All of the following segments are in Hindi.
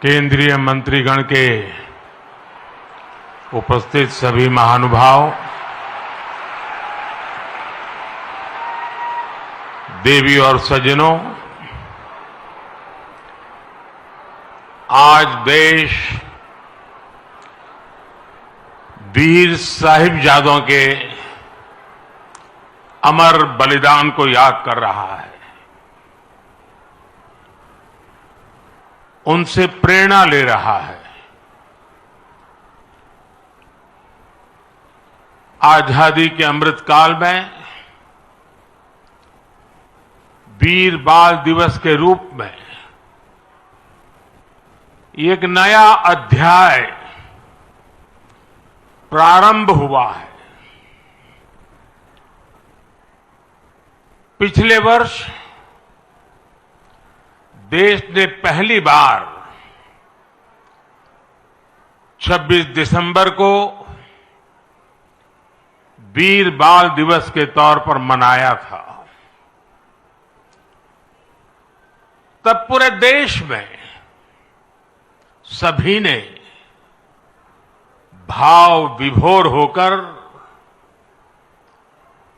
केंद्रीय मंत्रीगण के उपस्थित सभी महानुभाव, देवी और सज्जनों, आज देश वीर साहिबजादों के अमर बलिदान को याद कर रहा है। उनसे प्रेरणा ले रहा है। आजादी के अमृत काल में वीर बाल दिवस के रूप में एक नया अध्याय प्रारंभ हुआ है। पिछले वर्ष देश ने पहली बार 26 दिसंबर को वीर बाल दिवस के तौर पर मनाया था। तब पूरे देश में सभी ने भाव विभोर होकर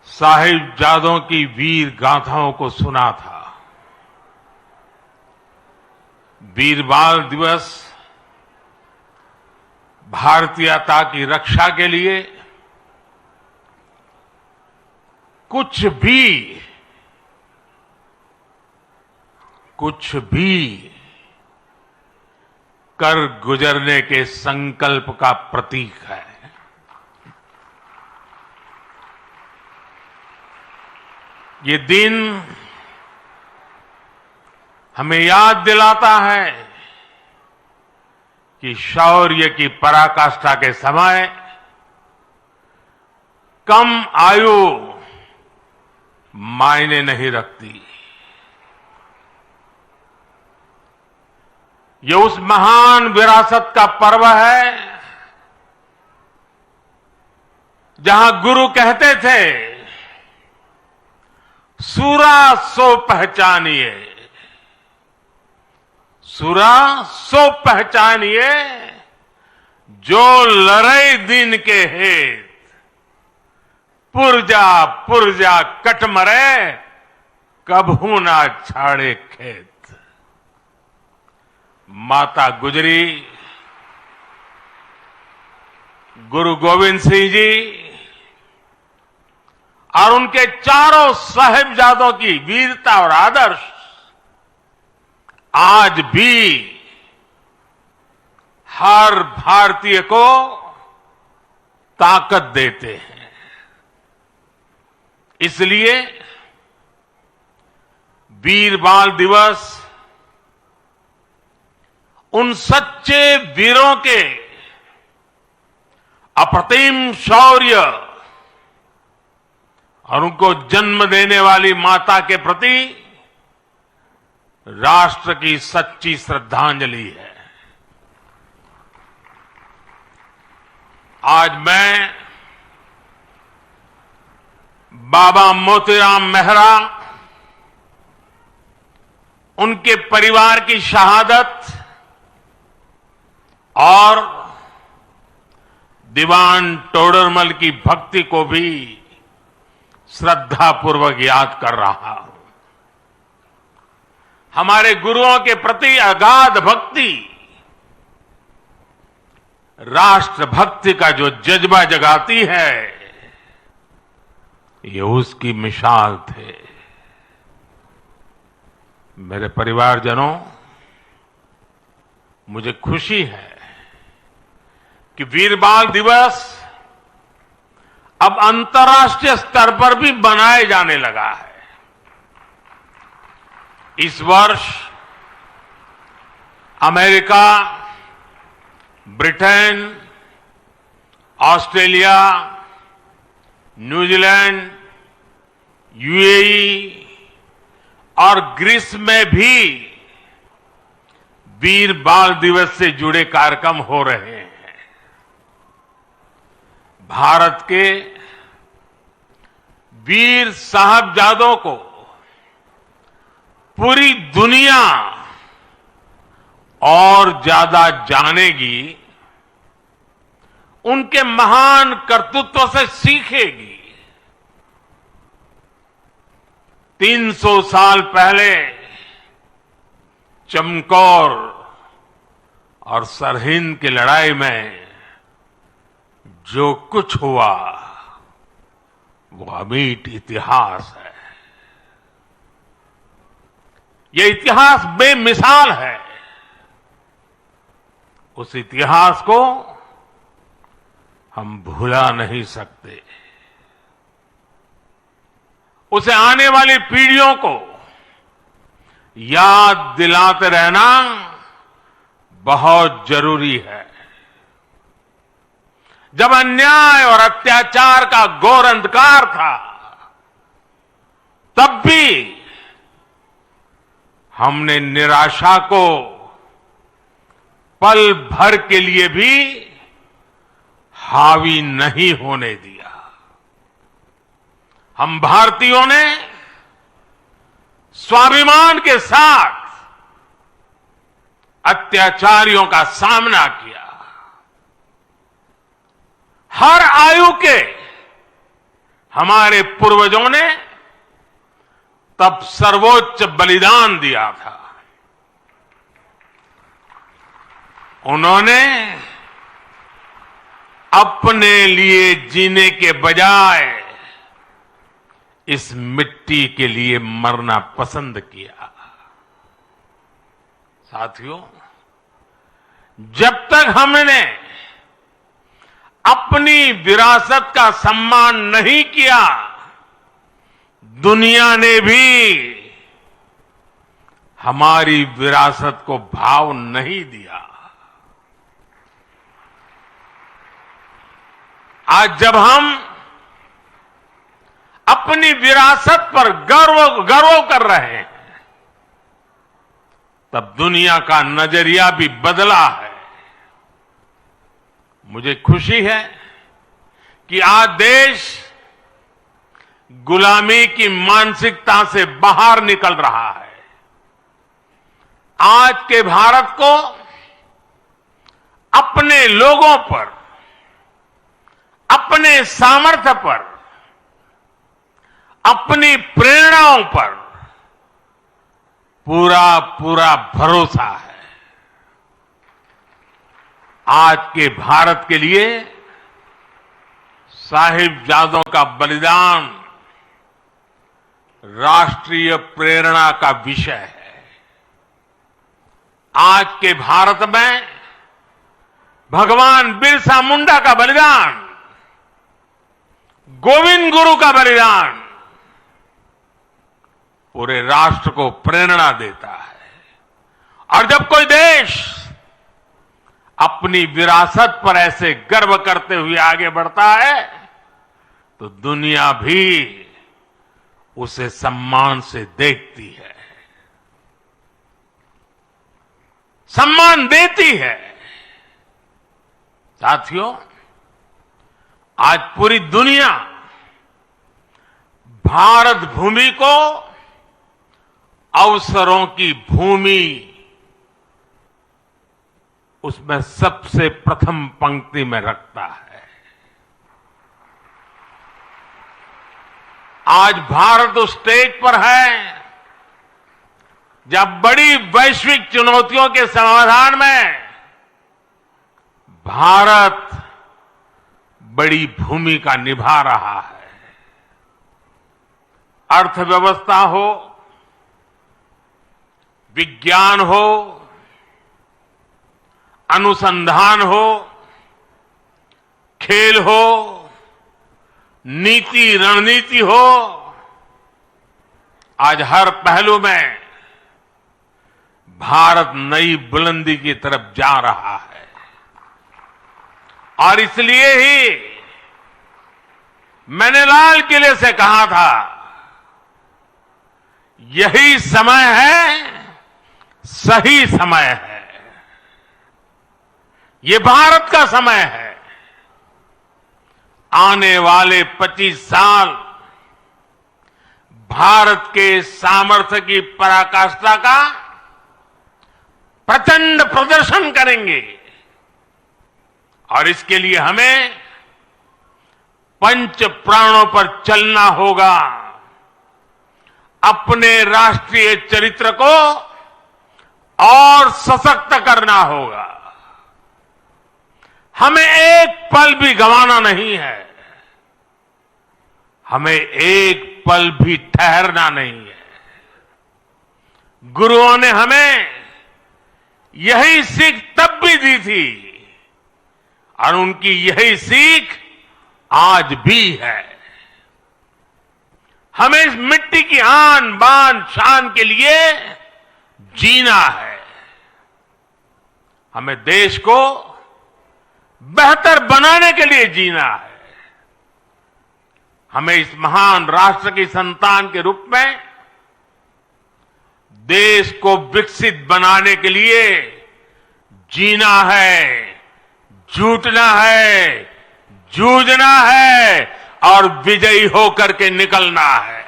साहिबजादों की वीर गाथाओं को सुना था। वीर बाल दिवस भारतीयता की रक्षा के लिए कुछ भी कर गुजरने के संकल्प का प्रतीक है। ये दिन हमें याद दिलाता है कि शौर्य की पराकाष्ठा के समय कम आयु मायने नहीं रखती। ये उस महान विरासत का पर्व है जहां गुरु कहते थे, सूरा सो पहचानिए, सूरा सो पहचानिए, जो लड़े दिन के हेत, पुरजा कट मरे, कभू ना छाड़े खेत। माता गुजरी, गुरु गोविंद सिंह जी और उनके चारों साहिबजादों की वीरता और आदर्श आज भी हर भारतीय को ताकत देते हैं। इसलिए वीर बाल दिवस उन सच्चे वीरों के अप्रतिम शौर्य और उनको जन्म देने वाली माता के प्रति राष्ट्र की सच्ची श्रद्धांजलि है। आज मैं बाबा मोतीराम मेहरा, उनके परिवार की शहादत और दीवान टोडरमल की भक्ति को भी श्रद्धापूर्वक याद कर रहा हूं। हमारे गुरुओं के प्रति अगाध भक्ति राष्ट्र भक्ति का जो जज्बा जगाती है, ये उसकी मिसाल थे। मेरे परिवारजनों, मुझे खुशी है कि वीर बाल दिवस अब अंतर्राष्ट्रीय स्तर पर भी मनाया जाने लगा है। इस वर्ष America, Britain, Australia, New Zealand, UAE और ग्रीस में भी वीर बाल दिवस से जुड़े कार्यक्रम हो रहे हैं। भारत के वीर साहबजादों को पूरी दुनिया और ज्यादा जानेगी, उनके महान कर्तृत्व से सीखेगी। 300 साल पहले चमकौर और सरहिंद की लड़ाई में जो कुछ हुआ वो अमिट इतिहास है। ये इतिहास बेमिसाल है। उस इतिहास को हम भुला नहीं सकते। उसे आने वाली पीढ़ियों को याद दिलाते रहना बहुत जरूरी है। जब अन्याय और अत्याचार का घोर अंधकार था, तब भी हमने निराशा को पल भर के लिए भी हावी नहीं होने दिया। हम भारतीयों ने स्वाभिमान के साथ अत्याचारियों का सामना किया। हर आयु के हमारे पूर्वजों ने तब सर्वोच्च बलिदान दिया था। उन्होंने अपने लिए जीने के बजाय इस मिट्टी के लिए मरना पसंद किया। साथियों, जब तक हमने अपनी विरासत का सम्मान नहीं किया, दुनिया ने भी हमारी विरासत को भाव नहीं दिया। आज जब हम अपनी विरासत पर गर्व कर रहे हैं, तब दुनिया का नजरिया भी बदला है। मुझे खुशी है कि आज देश गुलामी की मानसिकता से बाहर निकल रहा है। आज के भारत को अपने लोगों पर, अपने सामर्थ्य पर, अपनी प्रेरणाओं पर पूरा भरोसा है। आज के भारत के लिए साहिबजादों का बलिदान राष्ट्रीय प्रेरणा का विषय है। आज के भारत में भगवान बिरसा मुंडा का बलिदान, गोविंद गुरु का बलिदान पूरे राष्ट्र को प्रेरणा देता है। और जब कोई देश अपनी विरासत पर ऐसे गर्व करते हुए आगे बढ़ता है, तो दुनिया भी उसे सम्मान से देखती है, सम्मान देती है। साथियों, आज पूरी दुनिया भारत भूमि को अवसरों की भूमि, उसमें सबसे प्रथम पंक्ति में रखता है। आज भारत उस स्टेज पर है जब बड़ी वैश्विक चुनौतियों के समाधान में भारत बड़ी भूमिका निभा रहा है। अर्थव्यवस्था हो, विज्ञान हो, अनुसंधान हो, खेल हो, नीति रणनीति हो, आज हर पहलू में भारत नई बुलंदी की तरफ जा रहा है। और इसलिए ही मैंने लाल किले से कहा था, यही समय है, सही समय है। ये भारत का समय है। आने वाले 25 साल भारत के सामर्थ्य की पराकाष्ठा का प्रचंड प्रदर्शन करेंगे और इसके लिए हमें पंच प्राणों पर चलना होगा। अपने राष्ट्रीय चरित्र को और सशक्त करना होगा। हमें एक पल भी गंवाना नहीं है। हमें एक पल भी ठहरना नहीं है। गुरुओं ने हमें यही सीख तब भी दी थी और उनकी यही सीख आज भी है। हमें इस मिट्टी की आन बान शान के लिए जीना है। हमें देश को बेहतर बनाने के लिए जीना है। हमें इस महान राष्ट्र की संतान के रूप में देश को विकसित बनाने के लिए जीना है, जुटना है, जूझना है और विजयी होकर के निकलना है।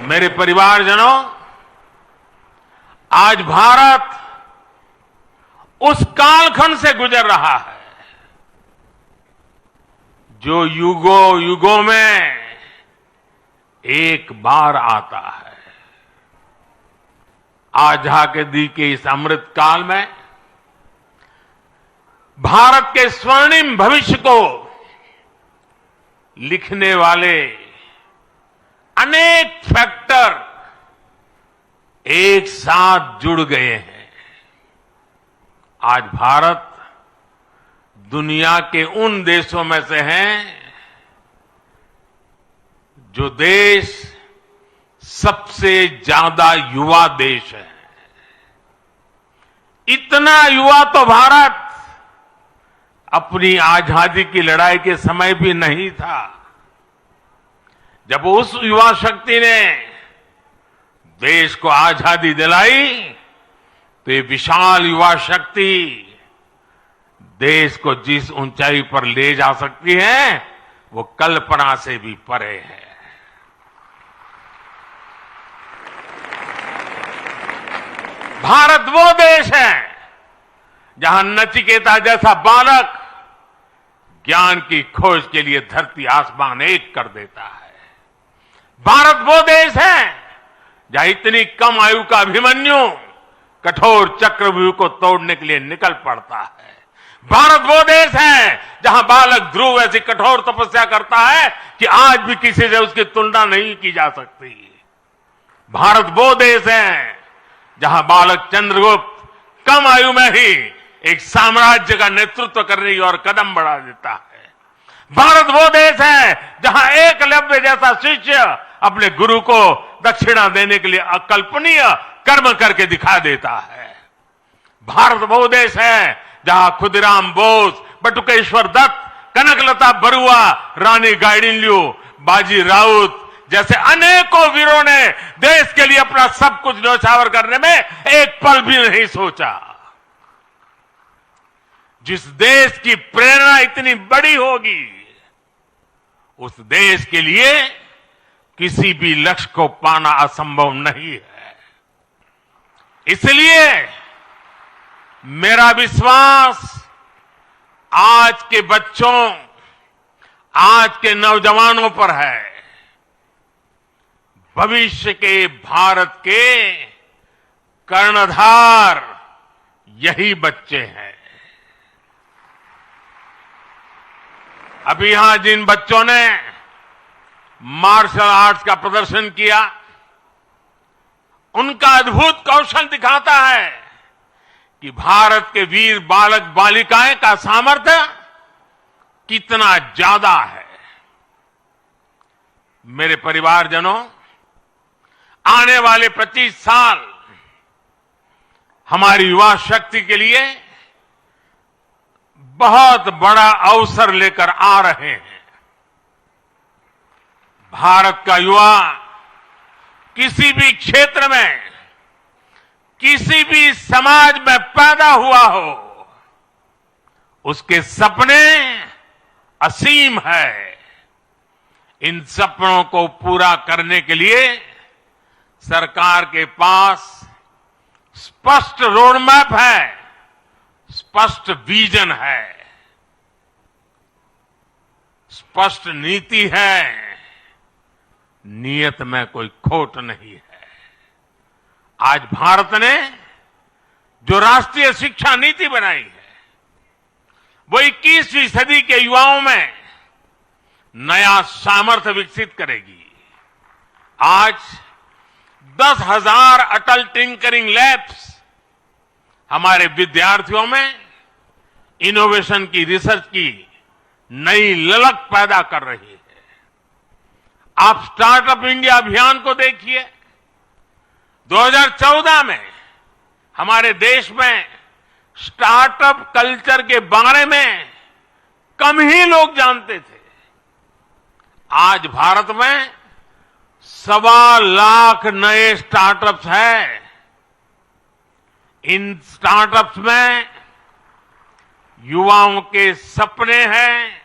मेरे परिवारजनों, आज भारत उस कालखंड से गुजर रहा है जो युगों युगों में एक बार आता है। आजादी के इस अमृत काल में भारत के स्वर्णिम भविष्य को लिखने वाले अनेक फैक्टर एक साथ जुड़ गए हैं। आज भारत दुनिया के उन देशों में से हैं जो देश सबसे ज्यादा युवा देश है। इतना युवा तो भारत अपनी आजादी की लड़ाई के समय भी नहीं था। जब उस युवा शक्ति ने देश को आजादी दिलाई तो ये विशाल युवा शक्ति देश को जिस ऊंचाई पर ले जा सकती है वो कल्पना से भी परे है। भारत वो देश है जहां नचिकेता जैसा बालक ज्ञान की खोज के लिए धरती आसमान एक कर देता है। भारत वो देश है जहां इतनी कम आयु का अभिमन्यु कठोर चक्रव्यूह को तोड़ने के लिए निकल पड़ता है। भारत वो देश है जहां बालक ध्रुव ऐसी कठोर तपस्या करता है कि आज भी किसी से उसकी तुलना नहीं की जा सकती। भारत वो देश है जहां बालक चंद्रगुप्त कम आयु में ही एक साम्राज्य का नेतृत्व करने की ओर कदम बढ़ा देता है। भारत वो देश है जहां एकलव्य जैसा शिष्य अपने गुरु को दक्षिणा देने के लिए अकल्पनीय कर्म करके दिखा देता है। भारत वो देश है जहां खुदीराम बोस, बटुकेश्वर दत्त, कनकलता बरुआ, रानी गाइडिनल्यू, बाजी राउत जैसे अनेकों वीरों ने देश के लिए अपना सब कुछ न्यौछावर करने में एक पल भी नहीं सोचा। जिस देश की प्रेरणा इतनी बड़ी होगी उस देश के लिए किसी भी लक्ष्य को पाना असंभव नहीं है। इसलिए मेरा विश्वास आज के बच्चों, आज के नौजवानों पर है। भविष्य के भारत के कर्णधार यही बच्चे हैं। अभी यहां जिन बच्चों ने मार्शल आर्ट्स का प्रदर्शन किया उनका अद्भुत कौशल दिखाता है कि भारत के वीर बालक बालिकाएं का सामर्थ्य कितना ज्यादा है। मेरे परिवारजनों, आने वाले 25 साल हमारी युवा शक्ति के लिए बहुत बड़ा अवसर लेकर आ रहे हैं। भारत का युवा किसी भी क्षेत्र में, किसी भी समाज में पैदा हुआ हो, उसके सपने असीम है। इन सपनों को पूरा करने के लिए सरकार के पास स्पष्ट रोड मैप है, स्पष्ट विजन है, स्पष्ट नीति है, नियत में कोई खोट नहीं है। आज भारत ने जो राष्ट्रीय शिक्षा नीति बनाई है, वो 21वीं सदी के युवाओं में नया सामर्थ्य विकसित करेगी। आज 10,000 अटल टिंकरिंग लैब्स हमारे विद्यार्थियों में इनोवेशन की, रिसर्च की नई ललक पैदा कर रही है। आप स्टार्टअप इंडिया अभियान को देखिए। 2014 में हमारे देश में स्टार्टअप कल्चर के बारे में कम ही लोग जानते थे। आज भारत में 1.25 लाख नए स्टार्टअप्स हैं। इन स्टार्टअप्स में युवाओं के सपने हैं,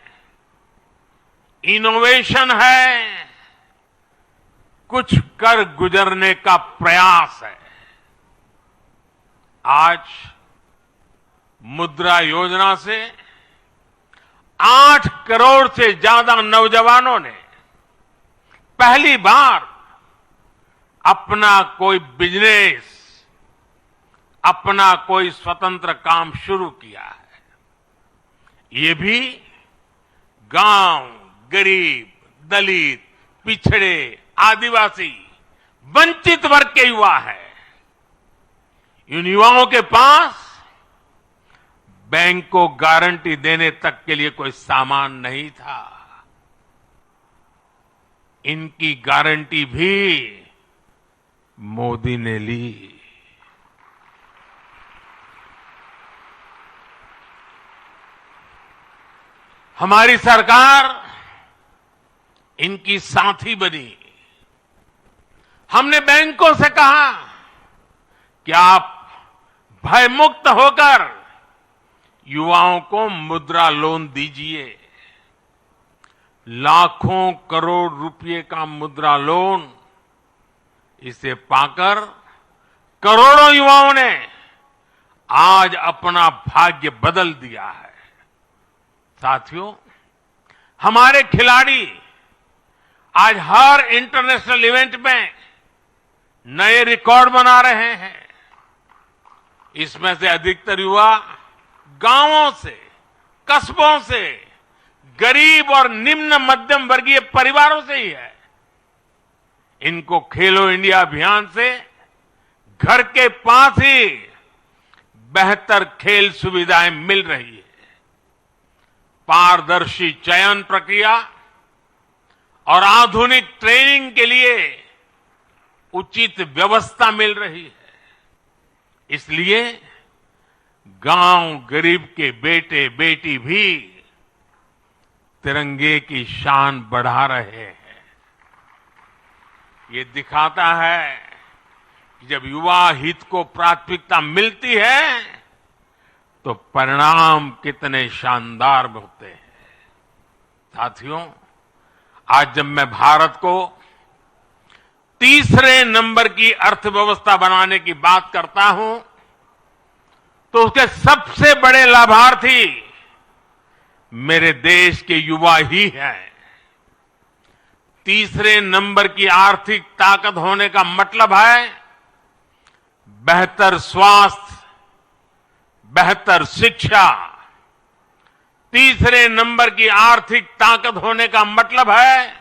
इनोवेशन है, कुछ कर गुजरने का प्रयास है। आज मुद्रा योजना से 8 करोड़ से ज्यादा नौजवानों ने पहली बार अपना कोई बिजनेस, अपना कोई स्वतंत्र काम शुरू किया है। ये भी गांव, गरीब, दलित, पिछड़े, आदिवासी, वंचित वर्ग के युवा है। इन युवाओं के पास बैंक को गारंटी देने तक के लिए कोई सामान नहीं था। इनकी गारंटी भी मोदी ने ली। हमारी सरकार इनकी साथी बनी। हमने बैंकों से कहा कि आप भयमुक्त होकर युवाओं को मुद्रा लोन दीजिए। लाखों करोड़ रुपए का मुद्रा लोन, इसे पाकर करोड़ों युवाओं ने आज अपना भाग्य बदल दिया है। साथियों, हमारे खिलाड़ी आज हर इंटरनेशनल इवेंट में नए रिकॉर्ड बना रहे हैं। इसमें से अधिकतर युवा गांवों से, कस्बों से, गरीब और निम्न मध्यम वर्गीय परिवारों से ही है। इनको खेलो इंडिया अभियान से घर के पास ही बेहतर खेल सुविधाएं मिल रही है। पारदर्शी चयन प्रक्रिया और आधुनिक ट्रेनिंग के लिए उचित व्यवस्था मिल रही है। इसलिए गांव गरीब के बेटे बेटी भी तिरंगे की शान बढ़ा रहे हैं। ये दिखाता है कि जब युवा हित को प्राथमिकता मिलती है तो परिणाम कितने शानदार होते हैं। साथियों, आज जब मैं भारत को तीसरे नंबर की अर्थव्यवस्था बनाने की बात करता हूं तो उसके सबसे बड़े लाभार्थी मेरे देश के युवा ही हैं। तीसरे नंबर की आर्थिक ताकत होने का मतलब है बेहतर स्वास्थ्य, बेहतर शिक्षा। तीसरे नंबर की आर्थिक ताकत होने का मतलब है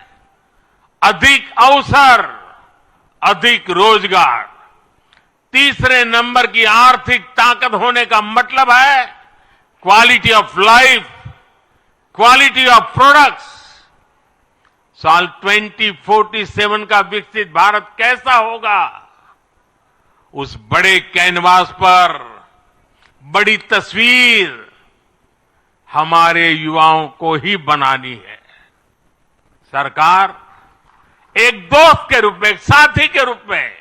अधिक अवसर, अधिक रोजगार। तीसरे नंबर की आर्थिक ताकत होने का मतलब है quality of life, quality of products. साल 2047 का विकसित भारत कैसा होगा, उस बड़े कैनवास पर बड़ी तस्वीर हमारे युवाओं को ही बनानी है। सरकार एक दोस्त के रूप में, एक साथी के रूप में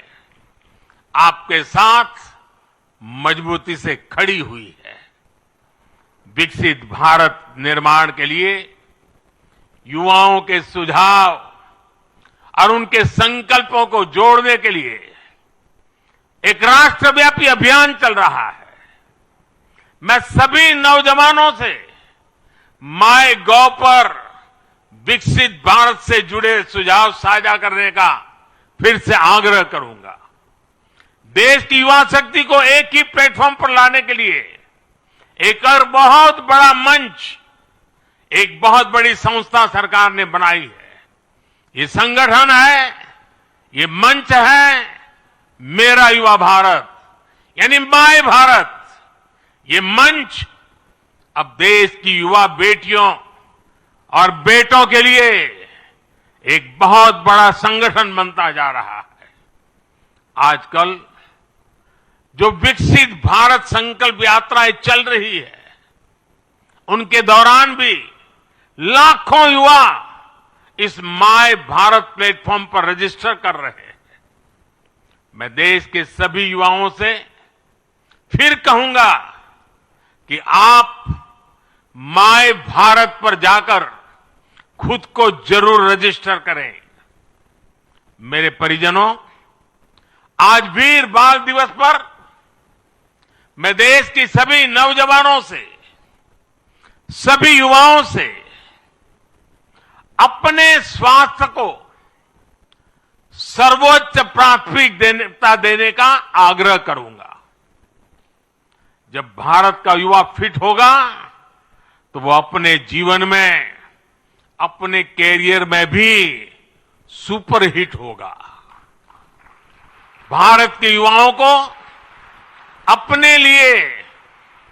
आपके साथ मजबूती से खड़ी हुई है। विकसित भारत निर्माण के लिए युवाओं के सुझाव और उनके संकल्पों को जोड़ने के लिए एक राष्ट्रव्यापी अभियान चल रहा है। मैं सभी नौजवानों से माय गॉव पर विकसित भारत से जुड़े सुझाव साझा करने का फिर से आग्रह करूंगा। देश की युवा शक्ति को एक ही प्लेटफॉर्म पर लाने के लिए एक और बहुत बड़ा मंच, एक बहुत बड़ी संस्था सरकार ने बनाई है। ये संगठन है, ये मंच है मेरा युवा भारत, यानी माय भारत। ये मंच अब देश की युवा बेटियों और बेटों के लिए एक बहुत बड़ा संगठन बनता जा रहा है। आजकल जो विकसित भारत संकल्प यात्राएं चल रही है, उनके दौरान भी लाखों युवा इस माय भारत प्लेटफॉर्म पर रजिस्टर कर रहे हैं। मैं देश के सभी युवाओं से फिर कहूंगा कि आप माय भारत पर जाकर खुद को जरूर रजिस्टर करें। मेरे परिजनों, आज वीर बाल दिवस पर मैं देश की सभी नौजवानों से, सभी युवाओं से अपने स्वास्थ्य को सर्वोच्च प्राथमिकता देने का आग्रह करूंगा। जब भारत का युवा फिट होगा तो वो अपने जीवन में, अपने कैरियर में भी सुपरहिट होगा। भारत के युवाओं को अपने लिए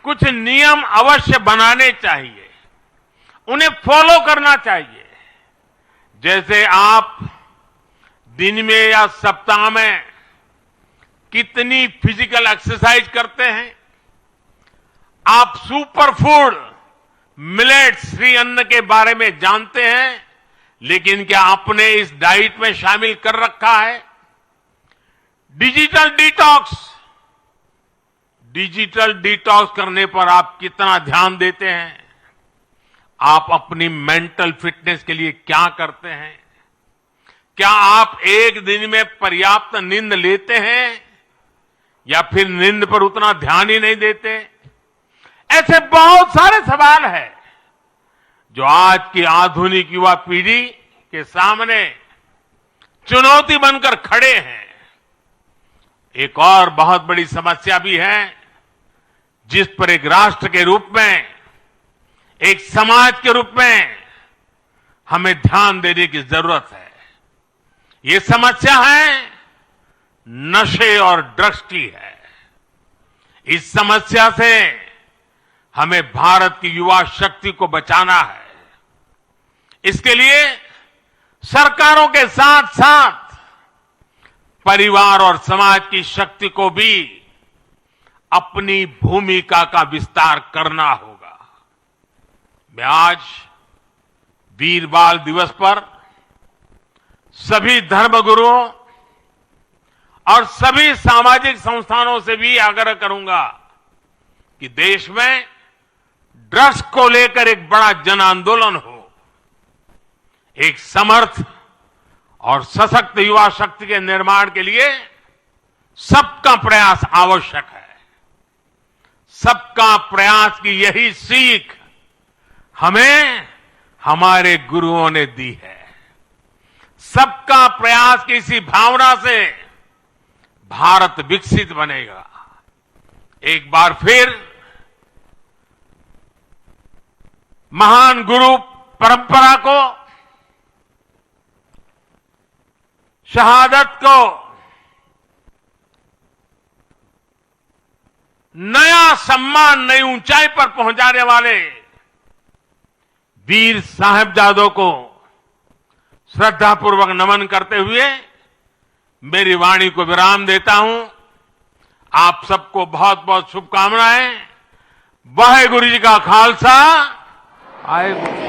कुछ नियम अवश्य बनाने चाहिए, उन्हें फॉलो करना चाहिए। जैसे आप दिन में या सप्ताह में कितनी फिजिकल एक्सरसाइज करते हैं, आप सुपर फूड मिलेट श्री अन्न के बारे में जानते हैं, लेकिन क्या आपने इस डाइट में शामिल कर रखा है? डिजिटल डिटॉक्स करने पर आप कितना ध्यान देते हैं? आप अपनी मेंटल फिटनेस के लिए क्या करते हैं? क्या आप एक दिन में पर्याप्त नींद लेते हैं या फिर नींद पर उतना ध्यान ही नहीं देते? ऐसे बहुत सारे सवाल हैं जो आज की आधुनिक युवा पीढ़ी के सामने चुनौती बनकर खड़े हैं। एक और बहुत बड़ी समस्या भी है जिस पर एक राष्ट्र के रूप में, एक समाज के रूप में हमें ध्यान देने की जरूरत है। ये समस्या है नशे और ड्रग्स की है। इस समस्या से हमें भारत की युवा शक्ति को बचाना है। इसके लिए सरकारों के साथ साथ परिवार और समाज की शक्ति को भी अपनी भूमिका का विस्तार करना होगा। मैं आज वीर बाल दिवस पर सभी धर्मगुरुओं और सभी सामाजिक संस्थानों से भी आग्रह करूंगा कि देश में ड्रग्स को लेकर एक बड़ा जन आंदोलन हो। एक समर्थ और सशक्त युवा शक्ति के निर्माण के लिए सबका प्रयास आवश्यक है। सबका प्रयास की यही सीख हमें हमारे गुरुओं ने दी है। सबका प्रयास की इसी भावना से भारत विकसित बनेगा। एक बार फिर महान गुरु परंपरा को, शहादत को नया सम्मान, नई ऊंचाई पर पहुंचाने वाले वीर साहिबजादों को श्रद्धापूर्वक नमन करते हुए मेरी वाणी को विराम देता हूं। आप सबको बहुत बहुत शुभकामनाएं। वाहेगुरु जी का खालसा, वाहेगुरु।